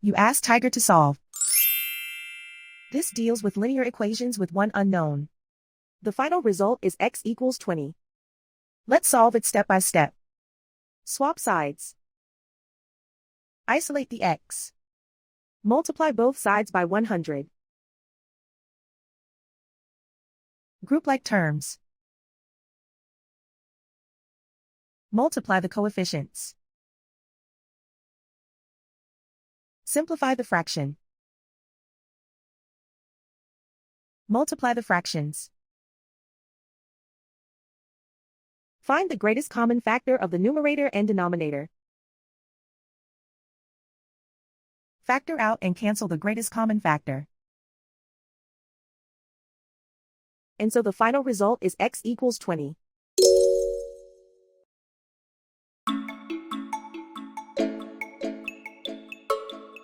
You ask Tiger to solve. This deals with linear equations with one unknown. The final result is x equals 20. Let's solve it step by step. Swap sides. Isolate the x. Multiply both sides by 100. Group like terms. Multiply the coefficients. Simplify the fraction. Multiply the fractions. Find the greatest common factor of the numerator and denominator. Factor out and cancel the greatest common factor. And so the final result is x equals 20.